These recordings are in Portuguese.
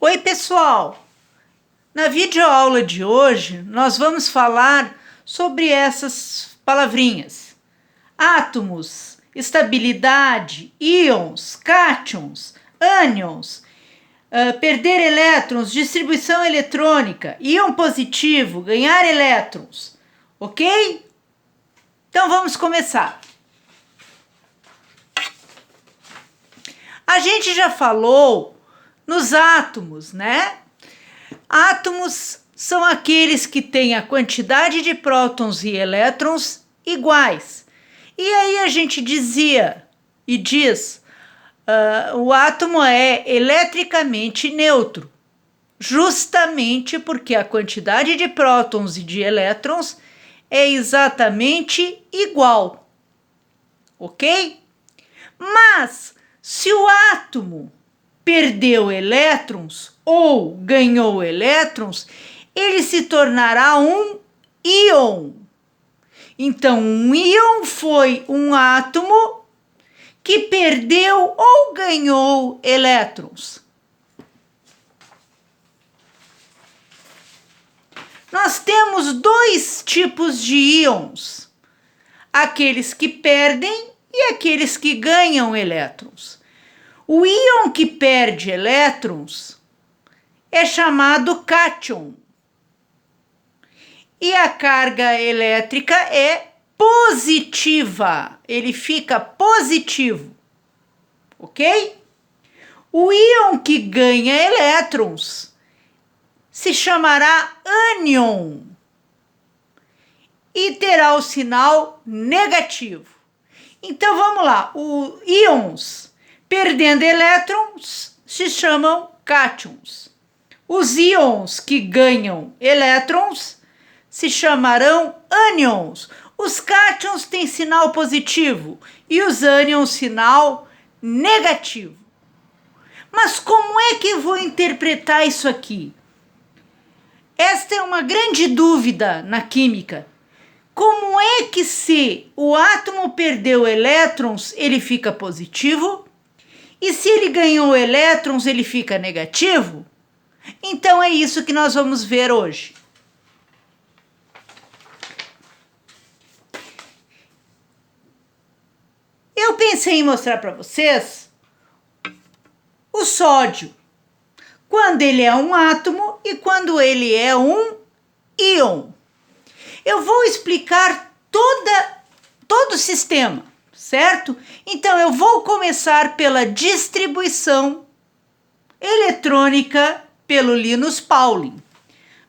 Oi, pessoal! Na videoaula de hoje, nós vamos falar sobre essas palavrinhas. Átomos, estabilidade, íons, cátions, ânions, perder elétrons, distribuição eletrônica, íon positivo, ganhar elétrons, ok? Então vamos começar. A gente já falou nos átomos, né? Átomos são aqueles que têm a quantidade de prótons e elétrons iguais. E aí a gente dizia e diz, o átomo é eletricamente neutro, justamente porque a quantidade de prótons e de elétrons é exatamente igual, ok? Mas se o átomo perdeu elétrons ou ganhou elétrons, ele se tornará um íon. Então, um íon foi um átomo que perdeu ou ganhou elétrons. Nós temos dois tipos de íons: aqueles que perdem e aqueles que ganham elétrons. O íon que perde elétrons é chamado cátion. E a carga elétrica é positiva. Ele fica positivo. Ok? O íon que ganha elétrons se chamará ânion e terá o sinal negativo. Então vamos lá. Os íons perdendo elétrons se chamam cátions. Os íons que ganham elétrons se chamarão ânions. Os cátions têm sinal positivo e os ânions sinal negativo. Mas como é que eu vou interpretar isso aqui? Esta é uma grande dúvida na química. Como é que se o átomo perdeu elétrons, ele fica positivo? E se ele ganhou elétrons, ele fica negativo? Então é isso que nós vamos ver hoje. Eu pensei em mostrar para vocês o sódio, quando ele é um átomo e quando ele é um íon. Eu vou explicar todo o sistema, certo? Então eu vou começar pela distribuição eletrônica pelo Linus Pauling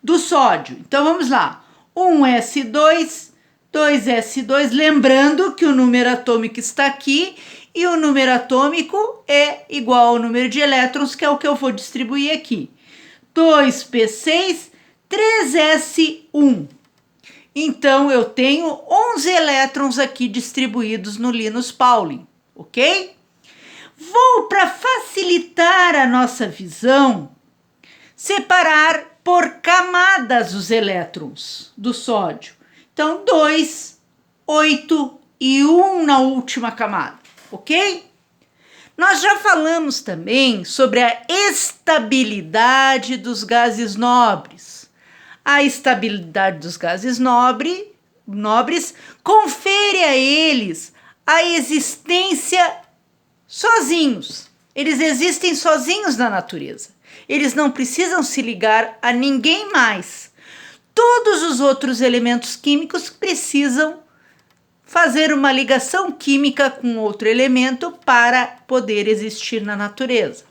do sódio. Então vamos lá. 1s2, 2s2, lembrando que o número atômico está aqui e o número atômico é igual ao número de elétrons, que é o que eu vou distribuir aqui. 2p6, 3s1. Então eu tenho 11 elétrons aqui distribuídos no Linus Pauling, ok? Vou, para facilitar a nossa visão, separar por camadas os elétrons do sódio. Então, 2, 8 e 1 na última camada, ok? Nós já falamos também sobre a estabilidade dos gases nobres. A estabilidade dos gases nobres confere a eles a existência sozinhos. Eles existem sozinhos na natureza. Eles não precisam se ligar a ninguém mais. Todos os outros elementos químicos precisam fazer uma ligação química com outro elemento para poder existir na natureza.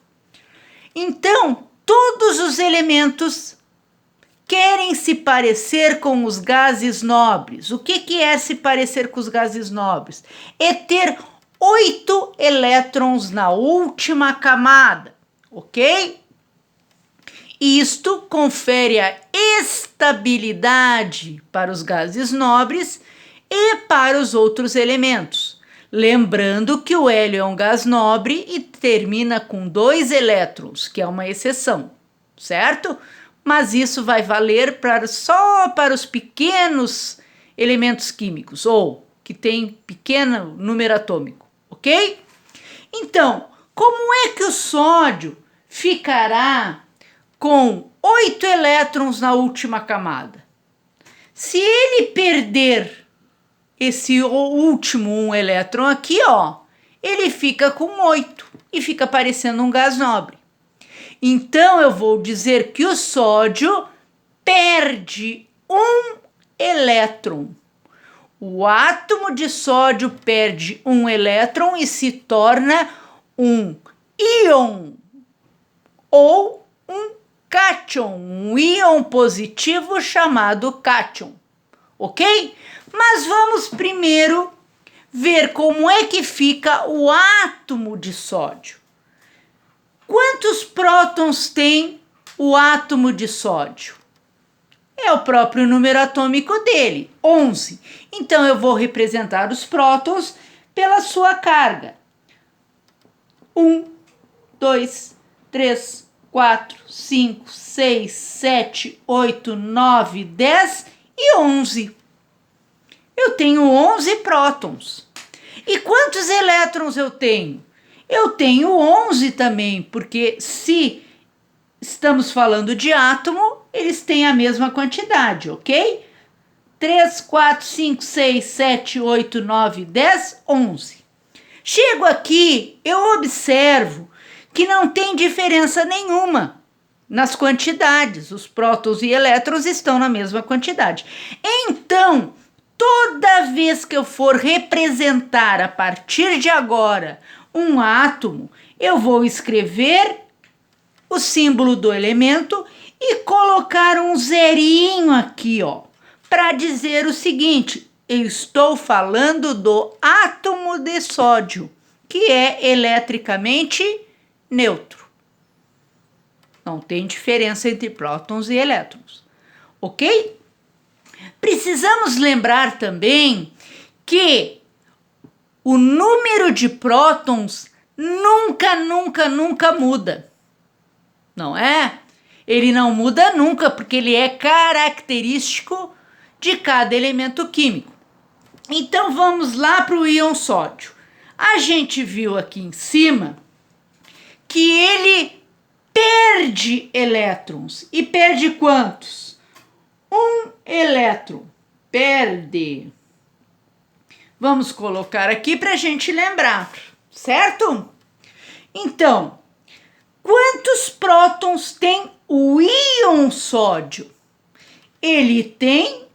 Então, todos os elementos querem se parecer com os gases nobres. O que é se parecer com os gases nobres? É ter 8 elétrons na última camada, ok? Isto confere a estabilidade para os gases nobres e para os outros elementos. Lembrando que o hélio é um gás nobre e termina com 2 elétrons, que é uma exceção, certo? Mas isso vai valer só para os pequenos elementos químicos, ou que têm pequeno número atômico, ok? Então, como é que o sódio ficará com 8 elétrons na última camada. Se ele perder esse último 1 elétron aqui, ó, ele fica com 8 e fica parecendo um gás nobre. Então, eu vou dizer que o sódio perde 1 elétron. O átomo de sódio perde 1 elétron e se torna um íon ou um cátion, um íon positivo chamado cátion, ok? Mas vamos primeiro ver como é que fica o átomo de sódio. Quantos prótons tem o átomo de sódio? É o próprio número atômico dele, 11. Então, eu vou representar os prótons pela sua carga. 1, 2, 3, 4, 5, 6, 7, 8, 9, 10 e 11. Eu tenho 11 prótons. E quantos elétrons eu tenho? Eu tenho 11 também, porque se estamos falando de átomo, eles têm a mesma quantidade, ok? 3, 4, 5, 6, 7, 8, 9, 10, 11. Chego aqui, eu observo que não tem diferença nenhuma nas quantidades. Os prótons e elétrons estão na mesma quantidade. Então, toda vez que eu for representar a partir de agora um átomo, eu vou escrever o símbolo do elemento e colocar um zerinho aqui, ó, para dizer o seguinte: eu estou falando do átomo de sódio, que é eletricamente neutro. Não tem diferença entre prótons e elétrons, ok? Precisamos lembrar também que o número de prótons nunca muda, não é? Ele não muda nunca, porque ele é característico de cada elemento químico. Então, vamos lá para o íon sódio. A gente viu aqui em cima que ele perde elétrons. E perde quantos? 1 elétron. Perde. Vamos colocar aqui para a gente lembrar, certo? Então, quantos prótons tem o íon sódio? Ele tem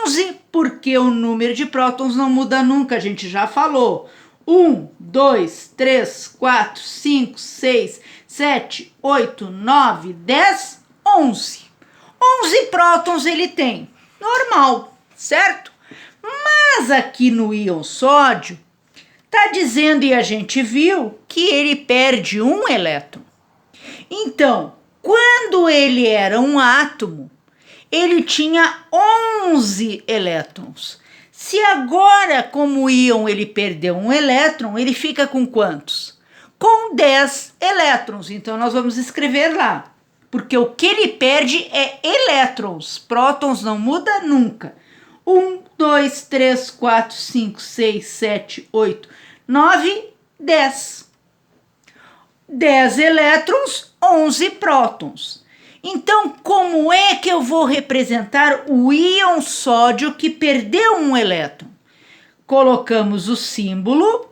11, porque o número de prótons não muda nunca, a gente já falou. 1, 2, 3, 4, 5, 6, 7, 8, 9, 10, 11. 11 prótons ele tem, normal, certo? Mas aqui no íon sódio, tá dizendo, e a gente viu, que ele perde 1 elétron. Então, quando ele era um átomo, ele tinha 11 elétrons. Se agora, como íon, ele perdeu 1 elétron, ele fica com quantos? Com 10 elétrons. Então, nós vamos escrever lá. Porque o que ele perde é elétrons. Prótons não muda nunca. 1, 2, 3, 4, 5, 6, 7, 8, 9, 10. 10 elétrons, 11 prótons. Então, como é que eu vou representar o íon sódio que perdeu 1 elétron? Colocamos o símbolo.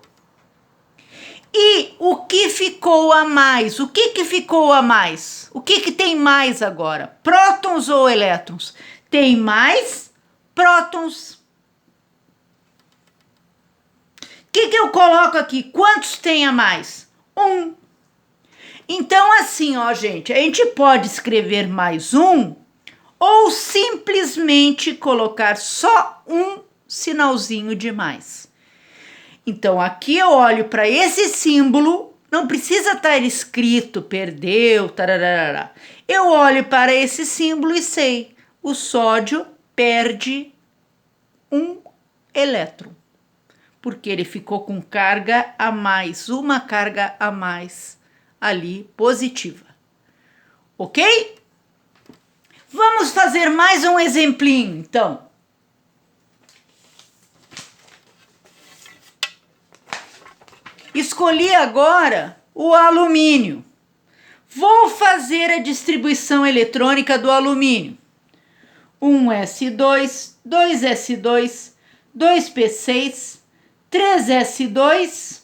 E o que ficou a mais? O que ficou a mais? O que tem mais agora? Prótons ou elétrons? Tem mais prótons. O que eu coloco aqui? Quantos tem a mais? 1. Então, assim, ó, gente, a gente pode escrever mais 1 ou simplesmente colocar só um sinalzinho de mais. Então, aqui eu olho para esse símbolo, não precisa estar escrito, perdeu, tararara. Eu olho para esse símbolo e sei, o sódio perde 1 elétron, porque ele ficou com carga a mais, uma carga a mais ali positiva, ok? Vamos fazer mais um exemplinho, então. Escolhi agora o alumínio. Vou fazer a distribuição eletrônica do alumínio. 1s2, 2s2, 2p6, 3s2,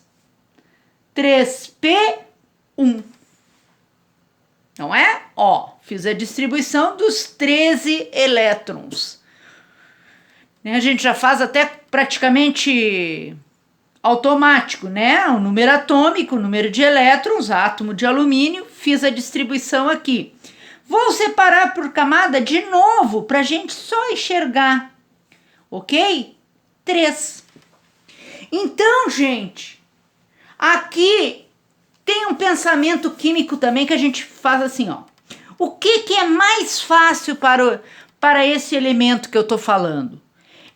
3p1. Não é? Ó, fiz a distribuição dos 13 elétrons. A gente já faz até praticamente automático, né? O número atômico, o número de elétrons, átomo de alumínio, fiz a distribuição aqui. Vou separar por camada de novo para a gente só enxergar, ok? 3. Então, gente, aqui tem um pensamento químico também que a gente faz assim, ó. O que é mais fácil para esse elemento que eu estou falando?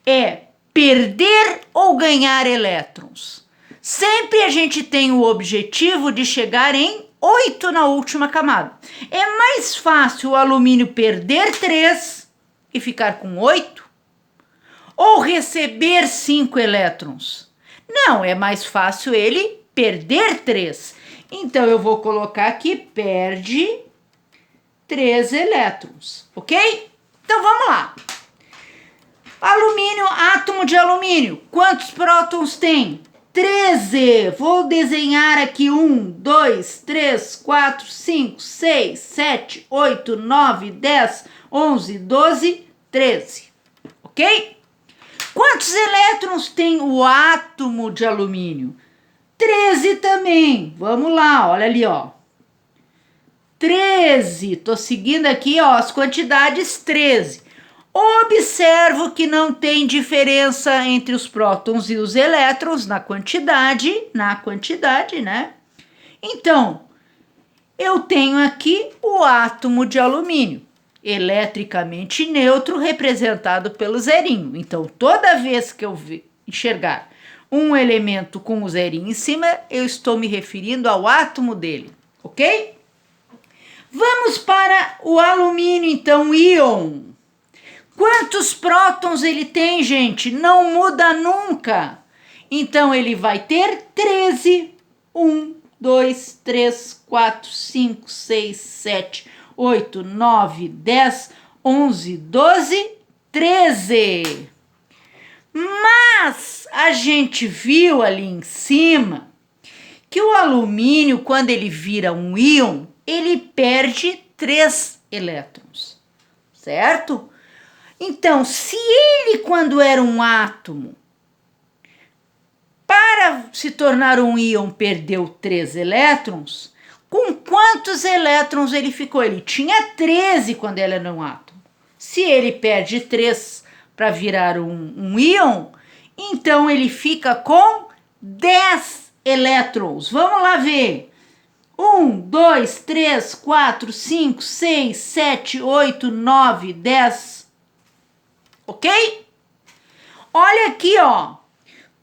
É perder ou ganhar elétrons. Sempre a gente tem o objetivo de chegar em 8 na última camada. É mais fácil o alumínio perder 3 e ficar com 8? Ou receber 5 elétrons? Não, é mais fácil ele perder 3. Então, eu vou colocar aqui, perde 3 elétrons, ok? Então, vamos lá. Alumínio, átomo de alumínio. Quantos prótons tem? 13. Vou desenhar aqui 1, 2, 3, 4, 5, 6, 7, 8, 9, 10, 11, 12, 13. Ok? Quantos elétrons tem o átomo de alumínio? 13 também. Vamos lá, olha ali, ó. 13. Tô seguindo aqui, ó, as quantidades 13. Observo que não tem diferença entre os prótons e os elétrons na quantidade, né? Então, eu tenho aqui o átomo de alumínio, eletricamente neutro, representado pelo zerinho. Então, toda vez que eu enxergar um elemento com o zerinho em cima, eu estou me referindo ao átomo dele, ok? Vamos para o alumínio, então, íon. Quantos prótons ele tem, gente? Não muda nunca. Então, ele vai ter 13. 1, 2, 3, 4, 5, 6, 7, 8, 9, 10, 11, 12, 13. Mas a gente viu ali em cima que o alumínio, quando ele vira um íon, ele perde 3 elétrons, certo? Então, se ele, quando era um átomo, para se tornar um íon, perdeu 3 elétrons, com quantos elétrons ele ficou? Ele tinha 13 quando ele era um átomo. Se ele perde 3 para virar um íon, então ele fica com 10 elétrons. Vamos lá ver. 1, 2, 3, 4, 5, 6, 7, 8, 9, 10. Ok? Olha aqui, ó.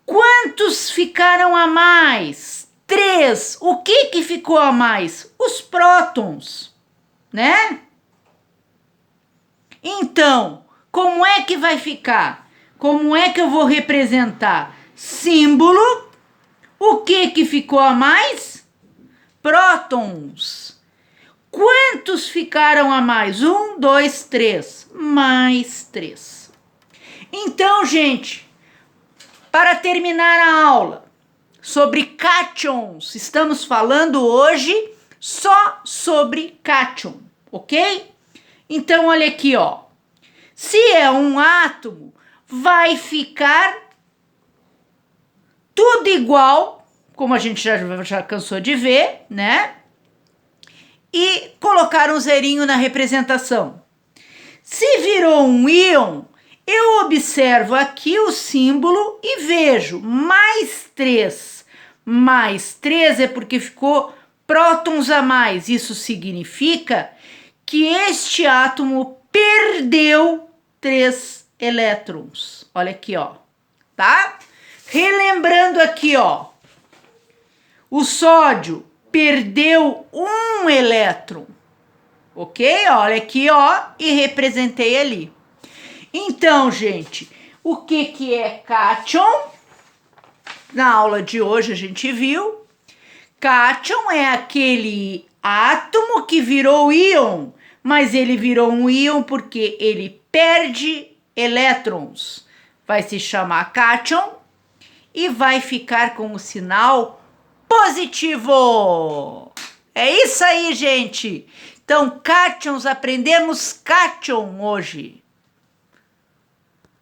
Quantos ficaram a mais? 3. O que ficou a mais? Os prótons, né? Então, como é que vai ficar? Como é que eu vou representar? Símbolo. O que ficou a mais? Prótons. Quantos ficaram a mais? 1, 2, 3. Mais 3. Então, gente, para terminar a aula sobre cátions, estamos falando hoje só sobre cátion, ok? Então, olha aqui, ó. Se é um átomo, vai ficar tudo igual, como a gente já cansou de ver, né? E colocar um zerinho na representação. Se virou um íon, eu observo aqui o símbolo e vejo mais 3. Mais 3 é porque ficou prótons a mais. Isso significa que este átomo perdeu 3 elétrons. Olha aqui, ó. Tá? Relembrando aqui, ó. O sódio perdeu 1 elétron. Ok? Olha aqui, ó. E representei ali. Então, gente, o que é cátion? Na aula de hoje a gente viu. Cátion é aquele átomo que virou íon, mas ele virou um íon porque ele perde elétrons. Vai se chamar cátion e vai ficar com o sinal positivo. É isso aí, gente. Então, cátions, aprendemos cátion hoje.